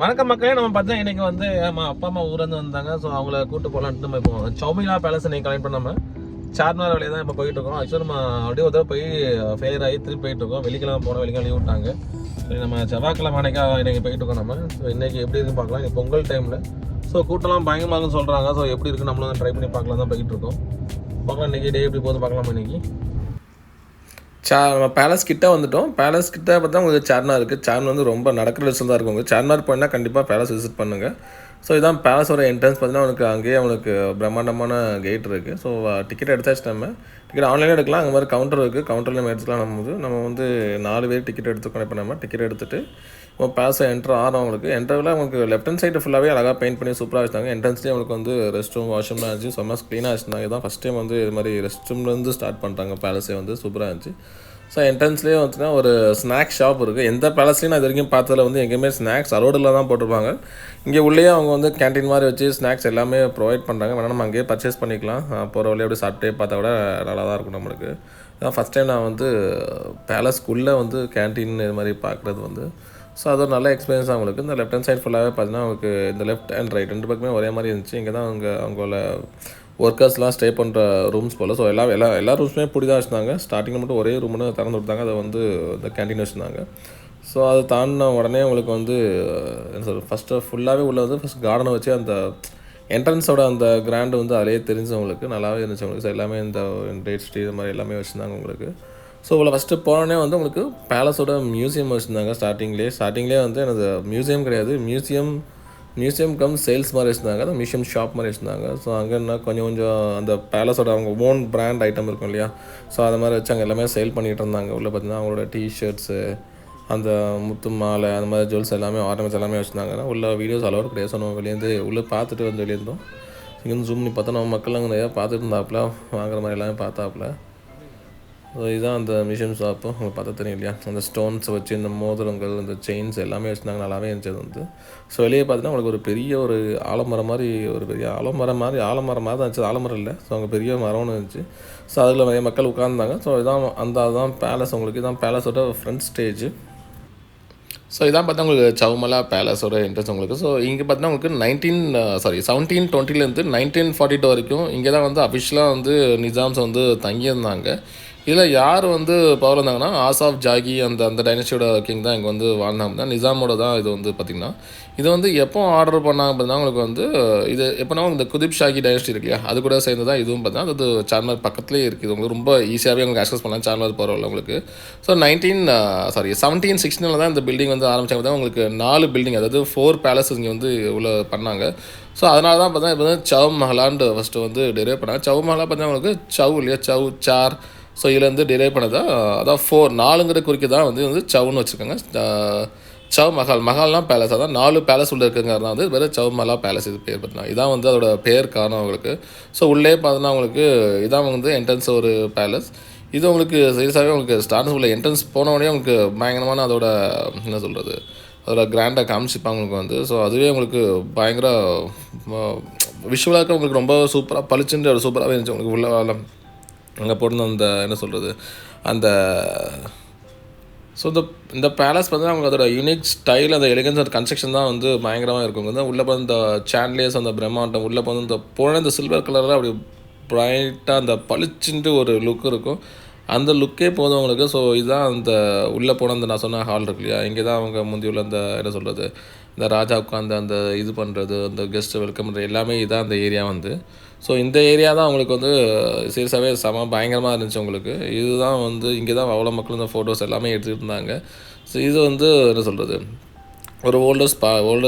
வணக்கம் மக்களே. நம்ம பார்த்தா இன்னைக்கு வந்து அப்பா அம்மா ஊர்லேருந்து வந்தாங்க. ஸோ அவங்கள கூட்டு போகலான்ட்டு நம்ம இப்போ சௌமிலா பேலஸ் இன்னைக்கு கலெக்ட் பண்ணாமல் சார்மினார் வழியாக தான் இப்போ போயிட்டு இருக்கோம். ஆக்சுவலாக நம்ம அப்படியே ஒரு தடவை போய் ஃபெயிர் ஆகி திருப்பி போயிட்டு இருக்கோம். வெள்ளிக்கிழமை போனோம், வெள்ளிக்கிழமை லீவ் விட்டாங்க. ஸோ நம்ம செவ்வாய்க்கிழமை இன்னைக்கு போயிட்டு இருக்கோம் நம்ம. ஸோ இன்னைக்கு எப்படி இருக்குன்னு பார்க்கலாம். இது பொங்கல் டைமில் ஸோ கூட்டம்லாம் பயங்கரமாகுன்னு சொல்கிறாங்க. ஸோ எப்படி இருக்குது நம்மளும் ட்ரை பண்ணி பார்க்கலாம் தான் போயிட்டு இருக்கோம். பார்க்கலாம் இன்னைக்கு டே எப்படி போகுது பார்க்கலாம். இன்னைக்கு நம்ம பேலஸ் கிட்டே வந்துவிட்டோம். பேலஸ் கிட்டே பார்த்தா உங்களுக்கு சார்மினார் இருக்குது. சார்மினார் வந்து ரொம்ப நடக்கிற டிஸ்டன்ஸ் தான் இருக்கும். சார்மினார் போனால் கண்டிப்பாக பேலஸ் விசிட் பண்ணுங்கள். ஸோ இதான் பேலஸோட என்ட்ரன்ஸ். பார்த்தீங்கன்னா உங்களுக்கு அங்கேயே உங்களுக்கு பிரம்மாண்டமான கேட் இருக்குது. ஸோ டிக்கெட் எடுத்தாச்சு. நம்ம டிக்கெட் ஆன்லைனில் எடுக்கலாம். அங்கே மாதிரி கவுண்டர் இருக்குது. கவுண்டரில் நம்ம எடுத்துக்கலாம். நம்ம வந்து 4 பேர் டிக்கெட் எடுத்துக்கணும். இப்போ நம்ம டிக்கெட் எடுத்துகிட்டு இப்போ பேலஸை என்ட்ரு ஆகிறோம். உங்களுக்கு என்ட்ரவில் உங்களுக்கு லெஃப்ட் ஹேண்ட் சைடு ஃபுல்லாகவே அழகாக பெயிண்ட் பண்ணி சூப்பராக வச்சுட்டாங்க. என்ட்ரன்ஸ்லேயே உங்களுக்கு வந்து ரெஸ்ட் ரூம், வாஷ்ரூம்லாம் இருந்துச்சு. செம்ம க்ளீனாக வச்சுருந்தாங்க. இதான் ஃபஸ்ட் டைம் வந்து இது மாதிரி ரெஸ்ட் ரூம்லேருந்து ஸ்டார்ட் பண்ணுறாங்க. பேலஸே வந்து சூப்பராக இருந்துச்சு. ஸோ என்ட்ரன்ஸ்லேயே வந்துன்னா ஒரு ஸ்நாக்ஸ் ஷாப் இருக்குது. எந்த பேலஸ்லையும் நான் இது வரைக்கும் பார்த்ததில் வந்து எங்கேயுமே ஸ்நாக்ஸ் அரோடில் தான் போட்டிருப்பாங்க. இங்கே உள்ளே அவங்க வந்து கேன்டீன் மாதிரி வச்சு ஸ்நாக்ஸ் எல்லாமே ப்ரொவைட் பண்ணுறாங்க. வேணால் நம்ம அங்கேயே பர்ச்சேஸ் பண்ணிக்கலாம். போகிற வழியே அப்படியே சாப்பிட்டே பார்த்தா கூட நல்லா தான் இருக்கும் நம்மளுக்கு. இதான் ஃபஸ்ட் டைம் நான் வந்து பேலஸ்க்குள்ளே வந்து கேன்டீன் இது மாதிரி பார்க்குறது வந்து. ஸோ அது ஒரு நல்ல எக்ஸ்பீரியன்ஸ் தான் உங்களுக்கு. இந்த லெஃப்ட் ஹேண்ட் சைட் ஃபுல்லாகவே பார்த்தீங்கன்னா உங்களுக்கு இந்த லெஃப்ட் அண்ட் ரைட் 2 பக்கமே ஒரே மாதிரி இருந்துச்சு. இங்கே தான் அவங்கள ஒர்க்கர்ஸ்லாம் ஸ்டே பண்ணுற ரூம்ஸ் போல். ஸோ எல்லா ரூம்ஸுமே இப்படி தான் வச்சுருந்தாங்க. ஸ்டார்டிங்கில் மட்டும் ஒரே ரூம்னு திறந்து விட்டாங்க. அதை வந்து இந்த கேன்டீன் வச்சுருந்தாங்க. ஸோ அதை தாண்டின உடனே உங்களுக்கு வந்து என்ன சொல்கிறது, ஃபஸ்ட்டு ஃபுல்லாகவே உள்ள வந்து ஃபஸ்ட் கார்டனை வச்சு அந்த என்ட்ரன்ஸோட அந்த கிராண்டு வந்து அதிலே தெரிஞ்சவங்களுக்கு நல்லாவே இருந்துச்சு உங்களுக்கு. ஸோ எல்லாமே இந்த டேட் ஸ்டே இது மாதிரி எல்லாமே வச்சுருந்தாங்க உங்களுக்கு. ஸோ இவ்வளோ ஃபஸ்ட்டு போனோடனே வந்து உங்களுக்கு பேலஸோட மியூசியம் வச்சுருந்தாங்க. ஸ்டார்டிங்லேயே வந்து எனது மியூசியம் கிடையாது, மியூசியம் கம் சேல்ஸ் மாதிரி வச்சுருந்தாங்க. அந்த மியூசியம் ஷாப் மாதிரி வச்சுருந்தாங்க. ஸோ அங்கே என்ன கொஞ்சம் அந்த பேலஸோட அவங்க ஓன் பிராண்ட் ஐட்டம் இருக்கும் இல்லையா, ஸோ அதை மாதிரி வச்சு அங்கே எல்லாமே சேல் பண்ணிகிட்டு இருந்தாங்க. உள்ளே பார்த்தீங்கன்னா அவங்களோட டிஷர்ட்ஸு, அந்த முத்து மாலை, அந்த மாதிரி ஜுவல்ஸ் எல்லாமே ஆர்னமெண்ட்ஸ் எல்லாமே வச்சுருந்தாங்க. உள்ள வீடியோஸ் அலோடு கிடையாது. ஸோ நம்ம வெளியேருந்து உள்ளே பார்த்துட்டு வந்து வெளியேருந்தோம். இங்கேருந்து ஜூம் பண்ணி பார்த்தா நம்ம மக்கள் அங்கே நிறையா பார்த்துட்டு இருந்தாப்புல, வாங்குற மாதிரி எல்லாமே பார்த்தாப்புல. ஸோ இதுதான் அந்த மியூசியம் ஷாப்பு. உங்களுக்கு பார்த்தா தெரியும் இல்லையா, அந்த ஸ்டோன்ஸ் வச்சு இந்த மோதிரங்கள், இந்த செயின்ஸ் எல்லாமே வச்சுருந்தாங்க. நல்லாவே இருந்துச்சு வந்து. ஸோ வெளியே பார்த்தீங்கன்னா உங்களுக்கு ஒரு பெரிய ஒரு ஆலமரம் மாதிரி ஆலமரம் மாதிரி தான் இருந்துச்சு. ஆலமரம் இல்லை, ஸோ அங்கே பெரிய மரம்னு இருந்துச்சு. ஸோ அதில் நிறைய மக்கள் உட்கார்ந்தாங்க. ஸோ அதுதான் பேலஸ். உங்களுக்கு இதான் பேலஸோட ஃப்ரண்ட் ஸ்டேஜ். ஸோ இதான் பார்த்தா உங்களுக்கு சௌமலா பேலஸோட என்ட்ரன்ஸ் உங்களுக்கு. ஸோ இங்கே பார்த்தீங்கன்னா உங்களுக்கு 1720 1942 வரைக்கும் இங்கே தான் வந்து அஃபிஷியலாக வந்து நிஜாம்ஸ் வந்து தங்கியிருந்தாங்க. இதில் யார் வந்து பவர் இருந்தாங்கன்னா ஆசாஃப் ஜாகி அந்த டைனஸ்டியோட கிங் தான் இங்கே வந்து வாழ்ந்தாங்க. தான் நிஜாமோட தான் இது வந்து பார்த்திங்கன்னா. இது வந்து எப்போ ஆர்டர் பண்ணாங்க பார்த்தீங்கன்னா உங்களுக்கு வந்து இது எப்போனா இந்த குதிப் ஷாகி டைனஸ்டி இருக்கு இல்லையா, அது கூட சேர்ந்து தான் இதுவும் பார்த்தீங்கன்னா அது சார்மினார் பக்கத்துலேயே இருக்குது. உங்களுக்கு ரொம்ப ஈஸியாகவே உங்களுக்கு ஆக்சஸ் பண்ணலாம் சார்மினார் போகிறவங்க உங்களுக்கு. ஸோ 1716 தான் இந்த பில்டிங் வந்து ஆரம்பித்தாங்க. தான் உங்களுக்கு 4 பில்டிங், அதாவது 4 பேலஸ் இங்கே வந்து இவ்வளோ பண்ணாங்க. ஸோ அதனால தான் பார்த்தீங்கன்னா இப்போ வந்து சவ் மஹலான்னு ஃபஸ்ட்டு வந்து டெரைவ் பண்ணாங்க. சவ் மஹலா பார்த்தீங்கன்னா உங்களுக்கு சவ் இல்லையா, சவ் சார். ஸோ இதுலேருந்து டிரைவ் பண்ணதா அதான் 4 குறிக்க தான் வந்து சவுன்னு வச்சுருக்காங்க. சவ் மஹால்னால் பேலஸ். அதான் 4 பேலஸ் உள்ளே இருக்குங்கிறது தான் வந்து வேறு சவ் மஹலா பேலஸ் இது பேர் பார்த்தீங்கன்னா. இதான் வந்து அதோட பேர் காரணம் அவங்களுக்கு. ஸோ உள்ளே பார்த்தீங்கன்னா உங்களுக்கு இதான் வந்து என்ட்ரன்ஸ் ஒரு பேலஸ். இது உங்களுக்கு சீரியஸாகவே உங்களுக்கு ஸ்டார்டிங் உள்ள என்ட்ரன்ஸ் போனோடனே உங்களுக்கு பயங்கரமான அதோட என்ன சொல்கிறது, அதோட கிராண்டாக காமிச்சிப்பாங்க உங்களுக்கு வந்து. ஸோ அதுவே உங்களுக்கு பயங்கர விஷுவலாக உங்களுக்கு ரொம்ப சூப்பராக பளிச்சுன்னு ஒரு சூப்பராகவே இருந்துச்சு உங்களுக்கு. உள்ள அங்கே போட்டு அந்த என்ன சொல்கிறது அந்த ஸோ இந்த பேலஸ் பார்த்தீங்கன்னா அவங்க அதோட யூனிக் ஸ்டைல், அந்த எலிகன்ஸ், அந்த கன்ஸ்ட்ரக்ஷன் தான் வந்து பயங்கரமாக இருக்கும். வந்து உள்ளே பார்த்து இந்த சாண்ட்லியர்ஸ், அந்த பிரம்மாண்டம், உள்ளே பார்த்து இந்த சில்வர் கலரில் அப்படி ப்ரைட்டாக அந்த பளிச்சுன்ட்டு ஒரு லுக் இருக்கும். அந்த லுக்கே போதும் உங்களுக்கு. ஸோ இதுதான் அந்த உள்ளே போன அந்த நான் சொன்ன ஹால் இருக்கு இல்லையா, இங்கே தான் அவங்க முந்தி உள்ள அந்த என்ன சொல்கிறது இந்த ராஜா உட்காந்து அந்த இது பண்ணுறது, அந்த கெஸ்ட்டை வெல்கம் பண்ணுறது எல்லாமே இதான் அந்த ஏரியா வந்து. ஸோ இந்த ஏரியா தான் உங்களுக்கு வந்து சீரியஸாகவே பயங்கரமாக இருந்துச்சு உங்களுக்கு. இதுதான் வந்து இங்கே தான் அவ்வளோ மக்கள் இந்த ஃபோட்டோஸ் எல்லாமே எடுத்துகிட்டு இருந்தாங்க. ஸோ இது வந்து என்ன சொல்கிறது ஒரு ஓல்டர்ஸ்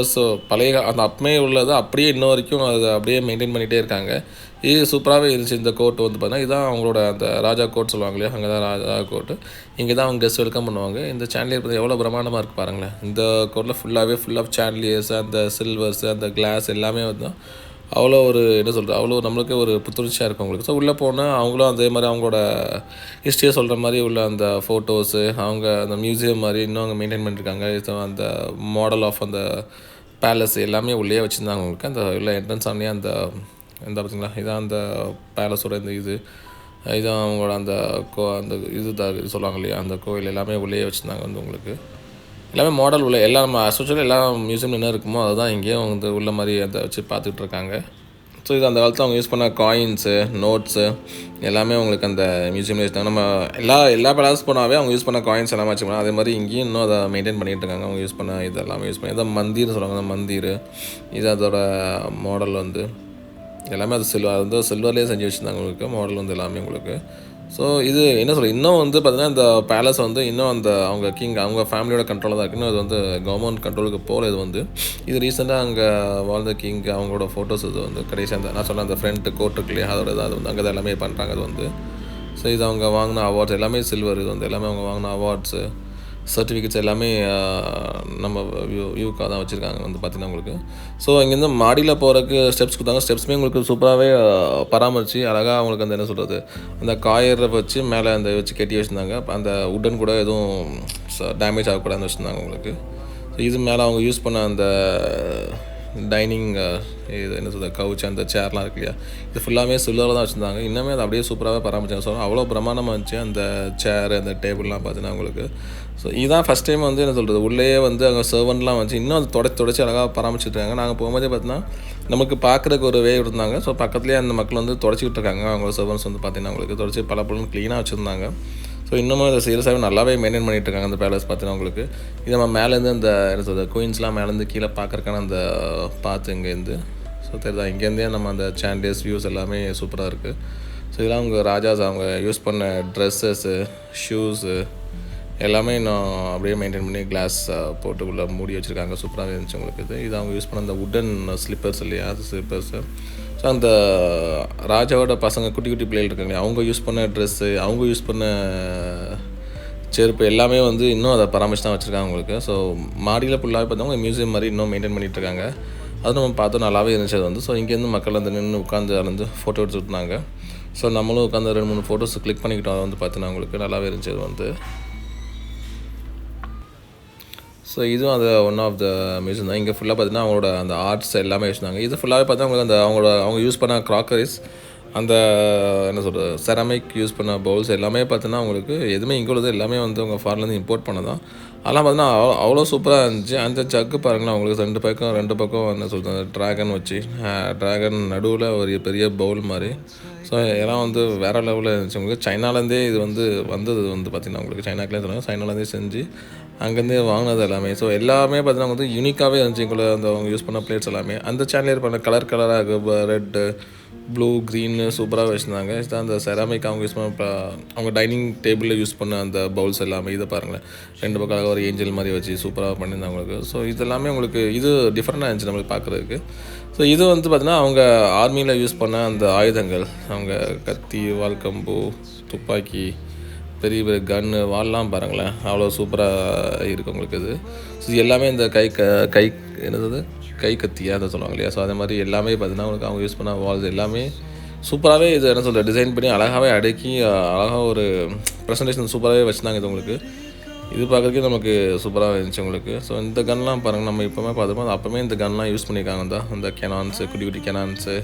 பழைய அந்த அப்பமே உள்ளது அப்படியே இன்ன வரைக்கும் அதை அப்படியே மெயின்டைன் பண்ணிகிட்டே இருக்காங்க. இது சூப்பராகவே இருந்துச்சு. இந்த கோர்ட் வந்து பார்த்தீங்கன்னா இதுதான் அவங்களோட அந்த ராஜா கோர்ட் சொல்லுவாங்க இல்லையா, அங்கே தான் ராஜா கோர்ட்டு. இங்கே தான் அவங்க கெஸ்ட் வெல்கம் பண்ணுவாங்க. இந்த சாண்ட்லியர் பார்த்து எவ்வளோ பிரமாண்டமாக இருக்குது பாருங்களேன். இந்த கோர்ட்டில் ஃபுல் ஆஃப் சாண்ட்லியர்ஸ், அந்த சில்வர்ஸ், அந்த கிளாஸ் எல்லாமே வந்து அவ்வளோ ஒரு என்ன சொல்கிறது அவ்வளோ நம்மளுக்கு ஒரு புத்துணர்ச்சியாக இருக்கும் உங்களுக்கு. ஸோ உள்ளே போனால் அவங்களும் அதே மாதிரி அவங்களோட ஹிஸ்ட்ரியை சொல்கிற மாதிரி உள்ள அந்த ஃபோட்டோஸு, அவங்க அந்த மியூசியம் மாதிரி இன்னும் அவங்க மெயின்டைன் பண்ணியிருக்காங்க. அந்த மாடல் ஆஃப் அந்த பேலஸ் எல்லாமே உள்ளே வச்சுருந்தாங்க உங்களுக்கு. அந்த உள்ள என்ட்ரன்ஸ் ஆனே அந்த பார்த்திங்களா, இதான் அந்த பேலஸோட இதான் அவங்களோட அந்த இது சொல்லுவாங்க இல்லையா, அந்த கோவில் எல்லாமே உள்ளே வச்சுருந்தாங்க வந்து உங்களுக்கு. எல்லாமே மாடல் உள்ள எல்லா நம்ம அசோசியலாக எல்லா மியூசியமில் என்ன இருக்குமோ அதுதான் இங்கேயும் வந்து உள்ள மாதிரி அதை வச்சு பார்த்துட்டு இருக்காங்க. ஸோ இது அந்த காலத்தில் அவங்க யூஸ் பண்ண காயின்ஸு, நோட்ஸு எல்லாமே உங்களுக்கு அந்த மியூசியமில் வச்சுட்டாங்க. நம்ம எல்லா பேலஸ் போனாவே அவங்க யூஸ் பண்ண காயின்ஸ் எல்லாமே வச்சுக்கலாம். அதே மாதிரி இங்கேயும் இன்னும் அதை மெயின்டைன் பண்ணிகிட்டு இருக்காங்க. அவங்க யூஸ் பண்ண இதெல்லாமே யூஸ் பண்ணி இதான் மந்திர்னு சொல்லுவாங்க. அந்த மந்திர் இது அதோட மாடல் வந்து எல்லாமே அது சில்வர்லேயே செஞ்சு வச்சுருந்தாங்க உங்களுக்கு மாடல் வந்து எல்லாமே உங்களுக்கு. ஸோ இது என்ன சொல்ல இன்னும் வந்து பார்த்திங்கன்னா இந்த பேலஸ் வந்து இன்னும் அந்த அவங்க அவங்க ஃபேமிலியோட கண்ட்ரோலில் தான் இருக்குன்னு அது வந்து கவர்மெண்ட் கண்ட்ரோலுக்கு போகல. இது ரீசெண்டாக அங்கே வாழ்ந்த கிங் அவங்களோட ஃபோட்டோஸ் இது வந்து கடைசி அந்த நான் சொன்ன அந்த ஃப்ரண்ட் கோட் இருக்கு இல்லையா அதோட அது வந்து அங்கே தான் எல்லாமே பண்ணுறாங்க. அது வந்து ஸோ இது அவங்க வாங்கின அவார்ட்ஸ் எல்லாமே சில்வர். இது வந்து எல்லாமே அவங்க வாங்கின அவார்ட்ஸு சர்டிஃபிகேட்ஸ் எல்லாமே நம்ம வியூக்காக தான் வச்சுருக்காங்க வந்து பார்த்திங்கன்னா உங்களுக்கு. ஸோ இங்கேருந்து மாடியில் போகிறதுக்கு ஸ்டெப்ஸ் கொடுத்தாங்க. ஸ்டெப்ஸுமே உங்களுக்கு சூப்பராகவே பராமரித்து அழகாக அவங்களுக்கு அந்த என்ன சொல்கிறது அந்த காயரை வச்சு மேலே அந்த வச்சு கட்டி வச்சுருந்தாங்க. அந்த உடன் கூட எதுவும் டேமேஜ் ஆகக்கூடாதுன்னு வச்சுருந்தாங்க உங்களுக்கு. ஸோ இது மேலே அவங்க யூஸ் பண்ண அந்த டைனிங் இது என்ன சொல்கிறது கவுச் அந்த சேர்லாம் இருக்கு இல்லையா இது ஃபுல்லாமே சில்வரில் தான் வச்சுருந்தாங்க. இன்னுமே அது அப்படியே சூப்பராகவே பராமரிச்சாங்க. ஸோ அவ்வளோ பிரமாண்டமாக இருந்துச்சு அந்த சேர் அந்த டேபிள்லாம் பார்த்தீங்கன்னா உங்களுக்கு. ஸோ இதுதான் ஃபஸ்ட் டைம் வந்து என்ன சொல்கிறது உள்ளேயே வந்து அங்கே சர்வன்ட்லாம் வச்சு இன்னும் அது தொடச்சி அழகாக பராமரிச்சுட்ருக்காங்க. நாங்கள் போகும்போதே பார்த்தீங்கன்னா நமக்கு பார்க்குறதுக்கு ஒரு வே இருந்தாங்க. ஸோ பக்கத்துலேயே அந்த மக்கள் வந்து தொடச்சிக்கிட்டு இருக்காங்க. அவங்க சர்வன்ஸ் வந்து பார்த்திங்கன்னா உங்களுக்கு தொடச்சி பல பொருளும் க்ளீனாக வச்சுருந்தாங்க. ஸோ இன்னமும் அதை சீரியஸாகவே நல்லாவே மெயின்டைன் பண்ணிகிட்டு இருக்காங்க அந்த பேலஸ் பார்த்தீங்கன்னா உங்களுக்கு. இது நம்ம மேலேருந்து அந்த என்ன சொல்கிறது குயின்ஸ்லாம் மேலேருந்து கீழே பார்க்குறக்கான அந்த பாத்து இங்கேருந்து ஸோ தெரியுதா இங்கேருந்தே நம்ம அந்த சாண்டேஸ் வியூஸ் எல்லாமே சூப்பராக இருக்குது. ஸோ இதெல்லாம் அவங்க ராஜாஸ் அவங்க யூஸ் பண்ண ட்ரெஸ்ஸஸ்ஸு ஷூஸு எல்லாமே இன்னும் அப்படியே மெயின்டைன் பண்ணி கிளாஸ் போட்டுக்குள்ளே மூடி வச்சுருக்காங்க. சூப்பராக இருந்துச்சு உங்களுக்கு. இது அவங்க யூஸ் பண்ண அந்த உடன் ஸ்லிப்பர்ஸ் இல்லையா அது ஸ்லிப்பர்ஸு. ஸோ அந்த ராஜாவோட பசங்க குட்டி குட்டி பிள்ளைகள் இருக்காங்க அவங்க யூஸ் பண்ண ட்ரெஸ்ஸு அவங்க யூஸ் பண்ண செருப்பு எல்லாமே வந்து இன்னும் அதை பராமரிச்சு தான் வச்சுருக்காங்க உங்களுக்கு. ஸோ மாடியில் ஃபுல்லாகவே பார்த்தவங்க மியூசியம் மாதிரி இன்னும் மெயின்டைன் பண்ணிகிட்டு இருக்காங்க. அது நம்ம பார்த்தோம் நல்லாவே இருந்துச்சு அது வந்து. ஸோ இங்கேருந்து மக்கள் வந்து நின்று உட்காந்து வந்து ஃபோட்டோ எடுத்துருந்தாங்க. ஸோ நம்மளும் உட்காந்து 2-3 ஃபோட்டோஸ் கிளிக் பண்ணிக்கிட்டோம். அதை வந்து பார்த்தீங்கன்னா உங்களுக்கு நல்லாவே இருந்துச்சு அது வந்து. ஸோ இதுவும் அது ஒன் ஆஃப் த மியூசியம் தான். இங்கே ஃபுல்லாக பார்த்தீங்கன்னா அவங்களோட அந்த ஆர்ட்ஸ் எல்லாமே வச்சுருந்தாங்க. இது ஃபுல்லாகவே பார்த்தா அவங்களுக்கு அந்த அவங்க யூஸ் பண்ண க்ராக்கரிஸ் அந்த என்ன சொல்கிறது செராமிக் யூஸ் பண்ண பவுல்ஸ் எல்லாமே பார்த்தீங்கன்னா அவங்களுக்கு எதுவுமே இங்கே உள்ளது எல்லாமே வந்து அவங்க ஃபாரின்லேருந்து இம்போர்ட் பண்ண தான். அதெல்லாம் பார்த்தீங்கன்னா அவ்வளோ சூப்பராக இருந்துச்சு. அந்த ஜக்கு பாருங்களேன் அவங்களுக்கு ரெண்டு பக்கம் என்ன சொல்கிறது ட்ராகன் வச்சு ட்ராகன் நடுவில் ஒரு பெரிய பவுல் மாதிரி. ஸோ எல்லாம் வந்து வேறு லெவலில் இருந்துச்சு உங்களுக்கு. சைனாலேருந்தே இது வந்தது வந்து பார்த்திங்கன்னா உங்களுக்கு சைனாக்குலேயே சொன்னாங்க சைனாலேருந்தே செஞ்சு அங்கேருந்தே வாங்கினது எல்லாமே. ஸோ எல்லாமே பார்த்தீங்கன்னா வந்து யூனிக்காகவே இருந்துச்சு எங்களை அந்த அவங்க யூஸ் பண்ண பிளேட்ஸ் எல்லாமே. அந்த சேனல் பண்ண கலராக இருக்குது ரெட்டு ப்ளூ க்ரீன்னு சூப்பராக வச்சுருந்தாங்க. இதுதான் அந்த செராமிக் அவங்க யூஸ் பண்ண அவங்க டைனிங் டேபிளில் யூஸ் பண்ண அந்த பவுல்ஸ் எல்லாமே. இதை பாருங்களேன் 2 பக்கம் ஒரு ஏஞ்சல் மாதிரி வச்சு சூப்பராக பண்ணியிருந்தாங்க உங்களுக்கு. ஸோ இதெல்லாமே உங்களுக்கு இது டிஃப்ரெண்ட்டாக இருந்துச்சு நம்மளுக்கு பார்க்குறதுக்கு. ஸோ இது வந்து பார்த்திங்கன்னா அவங்க ஆர்மியில் யூஸ் பண்ண அந்த ஆயுதங்கள் அவங்க கத்தி வால்கம்பு துப்பாக்கி பெரிய பெரிய கன்னு வால்லாம் பாருங்களேன் அவ்வளோ சூப்பராக இருக்குது உங்களுக்கு. இது எல்லாமே இந்த கை என்னது கை கத்தியாக அதை சொல்லுவாங்க இல்லையா. ஸோ அதே மாதிரி எல்லாமே பார்த்தீங்கன்னா உங்களுக்கு அவங்க யூஸ் பண்ண வால்ஸ் எல்லாமே சூப்பராகவே இது என்ன சொல்கிறது டிசைன் பண்ணி அழகாகவே அடுக்கி அழகாக ஒரு ப்ரெசன்டேஷன் சூப்பராகவே வச்சுருந்தாங்க. இது உங்களுக்கு இது பார்க்குறதுக்கே நமக்கு சூப்பராக இருந்துச்சு உங்களுக்கு. ஸோ இந்த கன்லாம் பாருங்கள் நம்ம இப்போமே பார்த்துப்போம் அப்போமே இந்த கன்லாம் யூஸ் பண்ணியிருக்காங்க தான் இந்த கெனான்ஸு குட்டி குட்டி கெனான்ஸு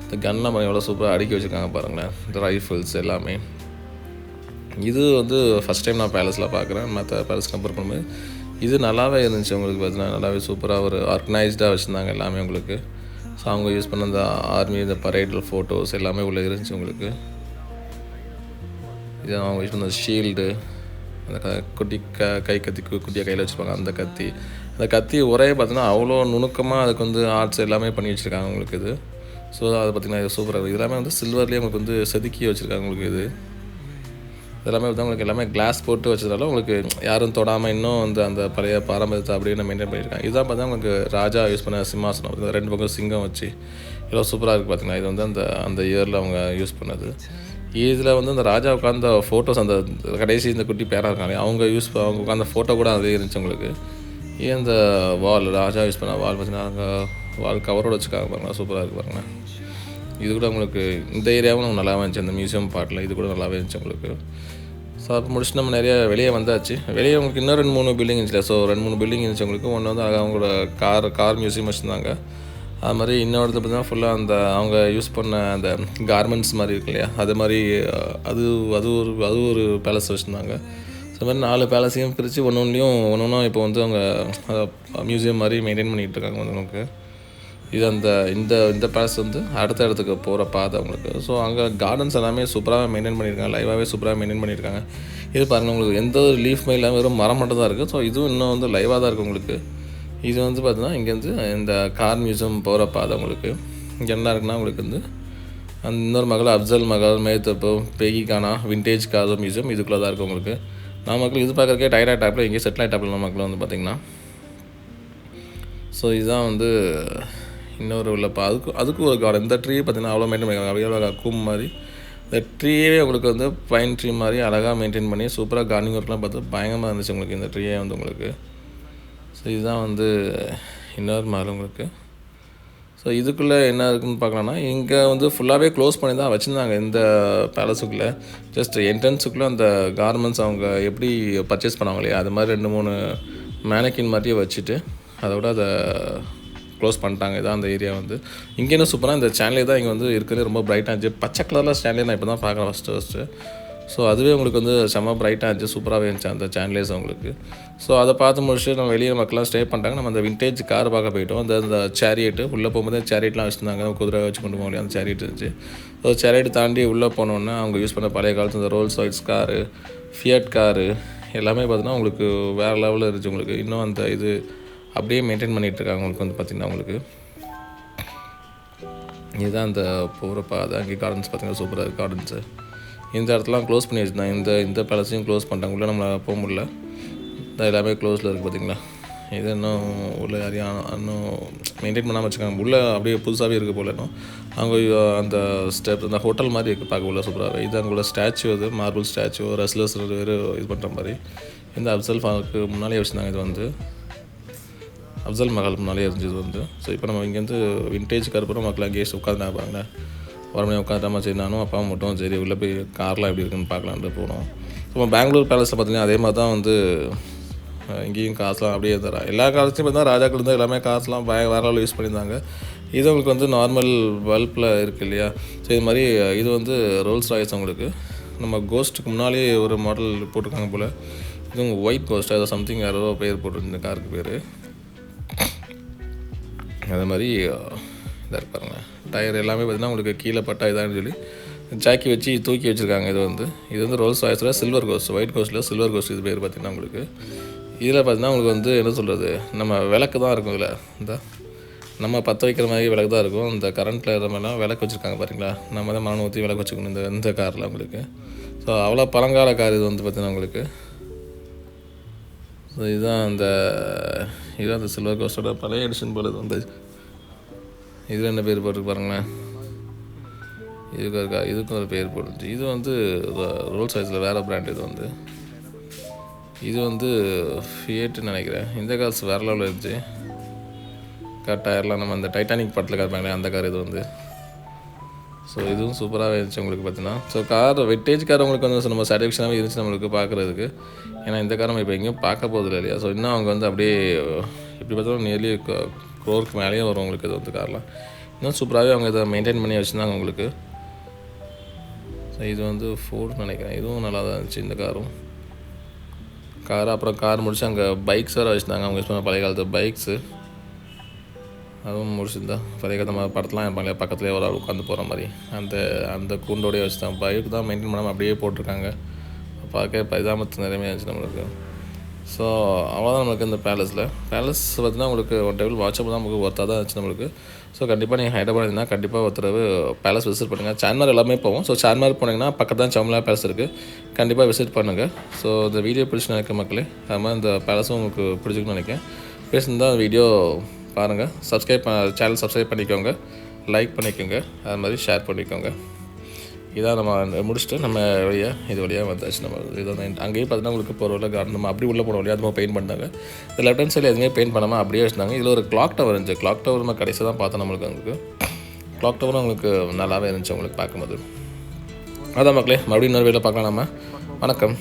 இந்த கன்லாம் பாருங்கள் எவ்வளோ சூப்பராக அடுக்கி வச்சுருக்காங்க பாருங்களேன். இந்த ரைஃபிள்ஸ் எல்லாமே இது வந்து ஃபஸ்ட் டைம் நான் பேலஸில் பார்க்குறேன். மற்ற பேலஸ் கம்பேர் பண்ணும்போது இது நல்லாவே இருந்துச்சு உங்களுக்கு. பார்த்தீங்கன்னா நல்லாவே சூப்பராக ஒரு ஆர்கனைஸ்டாக வச்சுருந்தாங்க எல்லாமே உங்களுக்கு. ஸோ அவங்க யூஸ் பண்ண அந்த ஆர்மி இந்த பரேடல் ஃபோட்டோஸ் எல்லாமே உள்ளே இருந்துச்சு உங்களுக்கு. இது அவங்க யூஸ் பண்ண ஷீல்டு அந்த குட்டி கை கத்தி குட்டியாக கையில் வச்சுருப்பாங்க அந்த கத்தி ஒரே பார்த்தீங்கன்னா அவ்வளோ நுணுக்கமாக அதுக்கு வந்து ஆர்ட்ஸ் எல்லாமே பண்ணி வச்சுருக்காங்க உங்களுக்கு. இது ஸோ அதை பார்த்திங்கன்னா இது சூப்பராக இருக்குது. இதெல்லாமே வந்து சில்வர்லேயே உங்களுக்கு வந்து செதுக்கி வச்சுருக்காங்க உங்களுக்கு. இது இதெல்லாமே வந்து உங்களுக்கு எல்லாமே கிளாஸ் போட்டு வச்சதால உங்களுக்கு யாரும் தொடாமல் இன்னும் வந்து அந்த பழைய பாரம்பரியத்தை அப்படியே மெயின்டைன் பண்ணியிருக்காங்க. இதுதான் பார்த்தா உங்களுக்கு ராஜா யூஸ் பண்ண சிம்மாசனம் 2 பக்கம் சிங்கம் வச்சு எவ்வளோ சூப்பராக இருக்குது பார்த்தீங்கன்னா. இது வந்து அந்த இயரில் அவங்க யூஸ் பண்ணது. இதில் வந்து அந்த ராஜா உட்காந்த ஃபோட்டோஸ் அந்த கடைசி இந்த குட்டி பேராக இருக்காங்க அவங்க உட்காந்த ஃபோட்டோ கூட அதே இருந்துச்சு உங்களுக்கு. இந்த வால் ராஜா யூஸ் பண்ண வால் பார்த்தீங்கன்னா அங்கே வால் கவரோடு வச்சுக்காங்க பாருங்களா சூப்பராக இருக்குது பாருங்களேன். இது கூட உங்களுக்கு இந்த ஏரியாவும் நமக்கு நல்லாவே இருந்துச்சு. அந்த மியூசியம் பார்ட்டில் இது கூட நல்லாவே இருந்துச்சு உங்களுக்கு. ஸோ அப்போ முடிச்சுட்டு நம்ம நிறைய வெளியே வந்தாச்சு. வெளியே உங்களுக்கு இன்னும் 2-3 பில்டிங் இருந்துச்சு. ஸோ 2-3 பில்டிங் இருந்துச்சு உங்களுக்கு. ஒன்று வந்து அவங்களோட கார் மியூசியம் வச்சுருந்தாங்க. அது மாதிரி இன்னொரு இடத்துல பார்த்தீங்கன்னா ஃபுல்லாக அந்த அவங்க யூஸ் பண்ண அந்த கார்மெண்ட்ஸ் மாதிரி இருக்கு இல்லையா அது மாதிரி அது ஒரு பேலஸ் வச்சுருந்தாங்க. ஸோ ஸோ மாதிரி 4 பேலஸையும் பிரித்து ஒன்று ஒன்றும் இப்போ வந்து அவங்க மியூசியம் மாதிரி மெயின்டைன் பண்ணிகிட்டு இருக்காங்க வந்து நமக்கு. இது அந்த இந்த இந்த பேலஸ் வந்து அடுத்த இடத்துக்கு போகிற பாதை அவங்களுக்கு. ஸோ அங்கே கார்டன்ஸ் எல்லாமே சூப்பராக மெயின்டைன் பண்ணியிருக்காங்க, லைவாகவே சூப்பராக மெயின்டைன் பண்ணியிருக்காங்க. இது பாருங்கள், உங்களுக்கு எந்த ஒரு லீஃப்மே இல்லாமல் வெறும் மரம் மட்டும் தான் இருக்குது. ஸோ இதுவும் இன்னும் வந்து லைவாக தான் இருக்குது உங்களுக்கு. இது வந்து பார்த்தீங்கன்னா இங்கேருந்து இந்த கார் மியூசியம் போகிற பாதை உங்களுக்கு. இங்கே என்ன இருக்குன்னா உங்களுக்கு வந்து அந்த இன்னொரு மகள் அஃப்சல் மகள் மேத்தப்பு பெகிகானா விண்டேஜ் கார் மியூசியம் இதுக்குள்ளே தான் இருக்குது உங்களுக்கு. நான் மக்கள் இது பார்க்குறக்கே டயர்ட் டாப்பில் எங்கேயும் செட்டில் ஆகிட்டாப்பில் நம்ம மக்கள் வந்து பார்த்திங்கன்னா. ஸோ இதுதான் வந்து இன்னொரு உள்ளப்பா அதுக்கு ஒரு கார்டன். இந்த ட்ரீ பார்த்திங்கன்னா அவ்வளோ மெயின்டைன் பண்ணியிருக்காங்க, அவ்வளோ கூம் மாதிரி. இந்த ட்ரீயே உங்களுக்கு வந்து பைன் ட்ரீ மாதிரி அழகாக மெயின்டைன் பண்ணி சூப்பராக கார்டனிங் ஒர்க்லாம் பார்த்து பயங்கரமாக இருந்துச்சு உங்களுக்கு இந்த ட்ரீயே வந்து உங்களுக்கு. ஸோ இதுதான் வந்து இன்னொரு மாதிரி உங்களுக்கு. ஸோ இதுக்குள்ளே என்ன இருக்குதுன்னு பார்க்கலான்னா, இங்கே வந்து ஃபுல்லாகவே க்ளோஸ் பண்ணி தான் வச்சுருந்தாங்க இந்த பேலஸுக்குள்ளே. ஜஸ்ட் என்ட்ரன்ஸுக்குள்ளே அந்த கார்மெண்ட்ஸ் அவங்க எப்படி பர்ச்சேஸ் பண்ணுவாங்க இல்லையா, அது மாதிரி 2-3 மேனக்கின் மாதிரியே வச்சுட்டு அதோட அதை க்ளோஸ் பண்ணிட்டாங்க. இதான் அந்த ஏரியா வந்து. இங்கே என்ன சூப்பராக இந்த சேனலே தான் இங்கே வந்து இருக்கிறதே ரொம்ப பிரைட்டாக இருந்துச்சு. பச்சை கலரில் சேனலே நான் இப்போ தான் பார்க்குறேன் ஃபஸ்ட்டு. ஸோ அதுவே உங்களுக்கு வந்து செம்ம பிரைட்டாக இருந்துச்சு, சூப்பராகவே இருந்துச்சு அந்த சேனலேஸ் அவங்களுக்கு. ஸோ அதை பார்த்து முடிச்சுட்டு நம்ம வெளியே மக்கள்லாம் ஸ்டே பண்ணிட்டாங்க. நம்ம அந்த விண்டேஜ் கார் பார்க்க போயிட்டோம். அந்த சேரியட்டு உள்ளே போகும்போது சேரியட்லாம் வச்சுருந்தாங்க, குதிரை வச்சு கொண்டு போகலையே அந்த சேரியட் இருந்துச்சு. ஸோ சேரியட் தாண்டி உள்ளே போனோன்னே அவங்க யூஸ் பண்ண பழைய காலத்து இந்த Rolls Royce car, Fiat car எல்லாமே பார்த்தீங்கன்னா உங்களுக்கு வேறு லெவலில் இருந்துச்சு உங்களுக்கு. இன்னும் அந்த இது அப்படியே மெயின்டைன் பண்ணிகிட்ருக்காங்க உங்களுக்கு வந்து பார்த்திங்கன்னா உங்களுக்கு. இதுதான் அந்த போகிறப்ப அது அங்கே கார்டன்ஸ் பார்த்திங்கன்னா சூப்பராக இருக்குது கார்டன்ஸு. இந்த இடத்துலாம் க்ளோஸ் பண்ணி வச்சுருந்தாங்க. இந்த பேலஸையும் க்ளோஸ் பண்ணிட்டாங்க, உள்ளே நம்மளை போக முடியல. எல்லாமே க்ளோஸில் இருக்குது பார்த்திங்களா. இது இன்னும் உள்ள யாரையும் இன்னும் மெயின்டைன் பண்ணாமல் வச்சுருக்காங்க. உள்ளே அப்படியே புதுசாகவே இருக்குது போல. இன்னும் அவங்க அந்த ஸ்டெப் அந்த ஹோட்டல் மாதிரி இருக்குது பார்க்க உள்ள சூப்பராகவே. இது அங்கே உள்ள ஸ்டாச்சு, அது மார்பிள் ஸ்டாச்சு, ரெஸ்லர்ஸ் வேறு இது பண்ணுற மாதிரி. இந்த அஃப்சல் ஃபாக்கு முன்னாலே வச்சுருந்தாங்க. இது வந்து அஃப்சல் மஹால் முன்னாலே இருந்துச்சு இது வந்து. ஸோ இப்போ நம்ம இங்கேருந்து விண்டேஜ் கருப்புறம் மக்கள் அங்கேயே உட்காந்து பாருங்க. ஒரு மணி உட்காந்துட்டாமல் சரி நானும் அப்பாவும் மட்டும் சரி உள்ளே போய் கார்லாம் எப்படி இருக்குன்னு பார்க்கலான்ட்டு போனோம். ஸோ பெங்களூர் பேலஸில் பார்த்திங்கன்னா அதே மாதிரி தான் வந்து இங்கேயும் காசுலாம் அப்படியே தரா. எல்லா காலத்துலையும் பார்த்தா ராஜாக்கள் இருந்தால் எல்லாமே காசுலாம் வேறு லெவலில் யூஸ் பண்ணியிருந்தாங்க. இது உங்களுக்கு வந்து நார்மல் பல்பில் இருக்குது இல்லையா. ஸோ இது மாதிரி இது வந்து ரோல்ஸ் ராய்ஸ் அவங்களுக்கு. நம்ம கோஸ்ட்டுக்கு முன்னாலே ஒரு மாடல் போட்டிருக்காங்க போல். இது உங்கள் ஒயிட் கோஸ்ட் அதை சம்திங் யாரோ பேர் போட்டிருக்கு இந்த காருக்கு பேர். அதே மாதிரி இதாக இருப்பாருங்க. டயர் எல்லாமே பார்த்திங்கன்னா உங்களுக்கு கீழே பட்டா இதான்னு சொல்லி ஜாக்கி வச்சு தூக்கி வச்சுருக்காங்க. இது வந்து ரோல்ஸ் ராய்ஸில் சில்வர் கோஸ்ட், ஒயிட் கோஸ்ட்டில் சில்வர் கோஸ்ட் இது பேர் பார்த்திங்கன்னா உங்களுக்கு. இதில் பார்த்திங்கன்னா உங்களுக்கு வந்து என்ன சொல்கிறது, நம்ம விளக்கு தான் இருக்கும் இதில். இந்த நம்ம பற்ற வைக்கிற மாதிரி விளக்கு தான் இருக்கும். இந்த கரண்ட்டில் இருக்கிற மாதிரிலாம் விளக்கு வச்சுருக்காங்க பார்த்தீங்களா. நம்ம தான் மனம் ஊற்றி விளக்கு வச்சுக்கணும் இந்த காரில் உங்களுக்கு. ஸோ அவ்வளோ பழங்கால கார் இது வந்து பார்த்திங்கன்னா உங்களுக்கு. ஸோ இதுதான் அந்த சில்வர் கோஸ்டோட பழைய எடிஷன் போல். இது வந்து இதில் என்ன பேர் போட்டிருக்கு பாருங்களேன். இதுக்கும் ஒரு பேர் போட்டுருச்சு. இது வந்து ரோல்ஸ் ராய்ஸில் வேறு பிராண்ட். இது வந்து ஃபியேட்டுன்னு நினைக்கிறேன். இந்த கார்ஸ் வேறு லெவலில் இருந்துச்சு. டயர்லாம் நம்ம அந்த டைட்டானிக் படத்தில் கார்பாங்களே அந்த கார் இது வந்து. ஸோ இதுவும் சூப்பராகவே இருந்துச்சு உங்களுக்கு பார்த்தீங்கன்னா. ஸோ கார் விண்டேஜ் கார் உங்களுக்கு வந்து நம்ம சாட்டிஸ்ஃபேக்ஷனாகவே இருந்துச்சு நம்மளுக்கு பார்க்குறதுக்கு. ஏன்னா இந்த கார் நம்ம இப்போ எங்கேயும் பார்க்க போதில்லை இல்லையா. ஸோ இன்னும் அவங்க வந்து அப்படியே எப்படி பார்த்தாலும் நியர்லி க்ரோருக்கு மேலேயே வரும் உங்களுக்கு. இது வந்து கார்லாம் இன்னும் சூப்பராகவே அவங்க இதை மெயின்டைன் பண்ணி வச்சுருந்தாங்க உங்களுக்கு. ஸோ இது வந்து ஃபோர்டு நினைக்கிறேன். இதுவும் நல்லா தான் இருந்துச்சு இந்த காரும். அப்புறம் கார் முடிச்சு அங்கே பைக்ஸ் வேறு வச்சுருந்தாங்க. அவங்க யூஸ் பண்ண பழைய காலத்து பைக்ஸு அதுவும் முடிச்சுருந்தா பழைய காலத்து நம்ம படத்தெலாம் இருப்பாங்க பக்கத்துலேயே ஒரு ஆள் உட்காந்து போகிற மாதிரி அந்த கூண்டோடையே வச்சுருந்தாங்க. பைக் தான் மெயின்டைன் பண்ணாமல் அப்படியே போட்டிருக்காங்க. பார்க்க பரிதாபத்து நிறைய இருந்துச்சு நம்மளுக்கு. ஸோ அவ்வளோதான் நம்மளுக்கு இந்த பேலஸ் பார்த்திங்கன்னா உங்களுக்கு ஒன் டேபிள் வாட்சப் தான் நமக்கு ஒர்த்தாக தான் இருந்துச்சு நம்மளுக்கு. ஸோ கண்டிப்பாக நீங்கள் ஹைதராபாத் இருந்தால் கண்டிப்பாக ஒருத்தரவு பேலஸ் விசிட் பண்ணுங்கள். சார்மார் எல்லாமே போவோம். ஸோ சார்மார் போனீங்கன்னா பக்கத்து தான் சார்மினார் பேலஸ் இருக்குது. கண்டிப்பாக விசிட் பண்ணுங்கள். ஸோ இந்த வீடியோ பிடிச்சி நினைக்க மக்களே, அது மாதிரி இந்த பேலஸும் உங்களுக்கு பிடிச்சிருக்குன்னு நினைக்கிறேன். பேசியிருந்தால் அந்த வீடியோ பாருங்கள். சேனல் சப்ஸ்கிரைப் பண்ணிக்கோங்க, லைக் பண்ணிக்கோங்க, அது மாதிரி ஷேர் பண்ணிக்கோங்க. இதான் நம்ம முடிச்சுட்டு நம்ம இது வழியாக வந்தாச்சு. நம்ம இதான் அங்கேயும் பார்த்தீங்கன்னா உங்களுக்கு போகிற கார்டன் நம்ம அப்படி உள்ளே போன வழியாக அது பெயிண்ட் பண்ணாங்க. இந்த லெஃப்ட் ஹேண்ட் சைடில் எதுவுமே பெயிண்ட் பண்ணாமல் அப்படியே வச்சுருந்தாங்க. இதில் ஒரு கிளாக் டவர் இருந்துச்சு. கிளாக் டவர் நம்ம கடைசியாக தான் பார்த்தோம். நம்மளுக்கு கிளாக் டவரும் உங்களுக்கு நல்லாவே இருந்துச்சு உங்களுக்கு பார்க்கும்போது. அதான் மக்களே, மறுபடியும் இன்னொரு வீடியோவில் பார்க்கலாம் நம்ம. வணக்கம்.